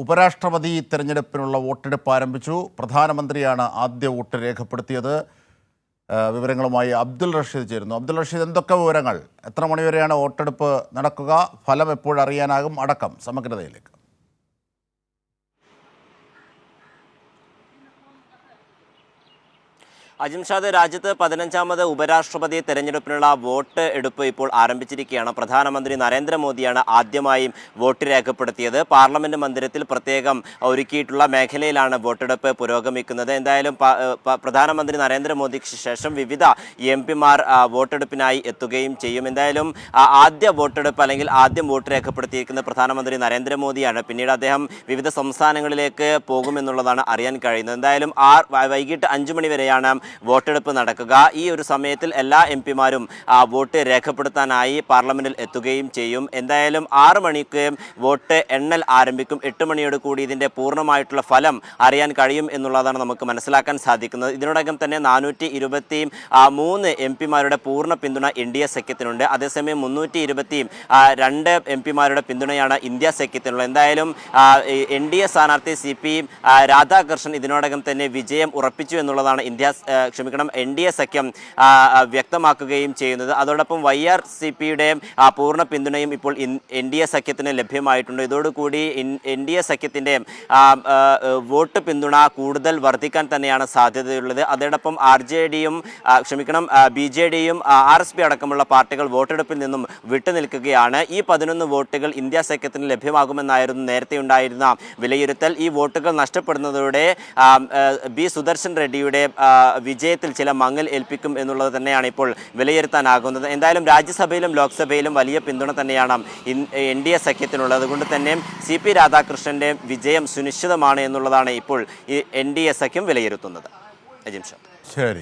ഉപരാഷ്ട്രപതി തെരഞ്ഞെടുപ്പിനുള്ള വോട്ടെടുപ്പ് ആരംഭിച്ചു. പ്രധാനമന്ത്രിയാണ് ആദ്യ വോട്ട് രേഖപ്പെടുത്തിയത്. വിവരങ്ങളുമായി അബ്ദുൾ റഷീദ് ചേരുന്നു. അബ്ദുൾ റഷീദ്, എന്തൊക്കെ വിവരങ്ങൾ? എത്ര മണിവരെയാണ് വോട്ടെടുപ്പ് നടക്കുക? ഫലം എപ്പോഴറിയാനാകും? അടക്കം സമഗ്രതയിലേക്ക്. അജിംഷാദ്, രാജ്യത്ത് 15ാമത് ഉപരാഷ്ട്രപതി തെരഞ്ഞെടുപ്പിനുള്ള വോട്ട് എടുപ്പ് ഇപ്പോൾ ആരംഭിച്ചിരിക്കുകയാണ്. പ്രധാനമന്ത്രി നരേന്ദ്രമോദിയാണ് ആദ്യമായും വോട്ട് രേഖപ്പെടുത്തിയത്. പാർലമെന്റ് മന്ദിരത്തിൽ പ്രത്യേകം ഒരുക്കിയിട്ടുള്ള മേഖലയിലാണ് വോട്ടെടുപ്പ് പുരോഗമിക്കുന്നത്. എന്തായാലും പ്രധാനമന്ത്രി നരേന്ദ്രമോദിക്ക് ശേഷം വിവിധ എംപിമാർ വോട്ടെടുപ്പിനായി എത്തുകയും ചെയ്യും. എന്തായാലും ആദ്യ വോട്ടെടുപ്പ് അല്ലെങ്കിൽ ആദ്യം വോട്ട് രേഖപ്പെടുത്തിയിരിക്കുന്നത് പ്രധാനമന്ത്രി നരേന്ദ്രമോദിയാണ്. പിന്നീട് അദ്ദേഹം വിവിധ സംസ്ഥാനങ്ങളിലേക്ക് പോകുമെന്നുള്ളതാണ് അറിയാൻ കഴിയുന്നത്. എന്തായാലും വൈകിട്ട് 5 മണി വരെയാണ് വോട്ടെടുപ്പ് നടക്കുക. ഈ ഒരു സമയത്തിൽ എല്ലാ എംപിമാരും വോട്ട് രേഖപ്പെടുത്താനായി പാർലമെന്റിൽ എത്തുകയും ചെയ്യും. എന്തായാലും 6 മണിക്ക് വോട്ട് എണ്ണൽ ആരംഭിക്കും. 8 മണിയോട് കൂടി ഇതിൻ്റെ പൂർണ്ണമായിട്ടുള്ള ഫലം അറിയാൻ കഴിയും എന്നുള്ളതാണ് നമുക്ക് മനസ്സിലാക്കാൻ സാധിക്കുന്നത്. ഇതിനോടകം തന്നെ 423 എംപിമാരുടെ പൂർണ്ണ പിന്തുണ NDA സഖ്യത്തിനുണ്ട്. അതേസമയം 322 എംപിമാരുടെ പിന്തുണയാണ് ഇന്ത്യ സഖ്യത്തിനുള്ളത്. എന്തായാലും NDA സ്ഥാനാർത്ഥി CP രാധാകൃഷ്ണൻ ഇതിനോടകം തന്നെ വിജയം ഉറപ്പിച്ചു എന്നുള്ളതാണ് NDA സഖ്യം വ്യക്തമാക്കുകയും ചെയ്യുന്നത്. അതോടൊപ്പം YRCPയുടെ പൂർണ്ണ പിന്തുണയും ഇപ്പോൾ NDA സഖ്യത്തിന് ലഭ്യമായിട്ടുണ്ട്. ഇതോടുകൂടി NDA സഖ്യത്തിൻ്റെ വോട്ട് പിന്തുണ കൂടുതൽ വർദ്ധിക്കാൻ തന്നെയാണ് സാധ്യതയുള്ളത്. അതോടൊപ്പം BJDയും RSP അടക്കമുള്ള പാർട്ടികൾ വോട്ടെടുപ്പിൽ നിന്നും വിട്ടുനിൽക്കുകയാണ്. ഈ 11 വോട്ടുകൾ ഇന്ത്യ സഖ്യത്തിന് ലഭ്യമാകുമെന്നായിരുന്നു നേരത്തെ ഉണ്ടായിരുന്ന വിലയിരുത്തൽ. ഈ വോട്ടുകൾ നഷ്ടപ്പെടുന്നതോടെ B സുദർശൻ റെഡ്ഡിയുടെ വിജയത്തിൽ ചില മങ്ങൽ ഏൽപ്പിക്കും എന്നുള്ളത് തന്നെയാണ് ഇപ്പോൾ വിലയിരുത്താനാകുന്നത്. എന്തായാലും രാജ്യസഭയിലും ലോക്സഭയിലും വലിയ പിന്തുണ തന്നെയാണ് NDA സഖ്യത്തിനുള്ളത്. അതുകൊണ്ട് തന്നെ CP രാധാകൃഷ്ണന്റെ വിജയം സുനിശ്ചിതമാണ് എന്നുള്ളതാണ് ഇപ്പോൾ ഈ NDA സഖ്യം വിലയിരുത്തുന്നത്. അജിംഷ. ശരി.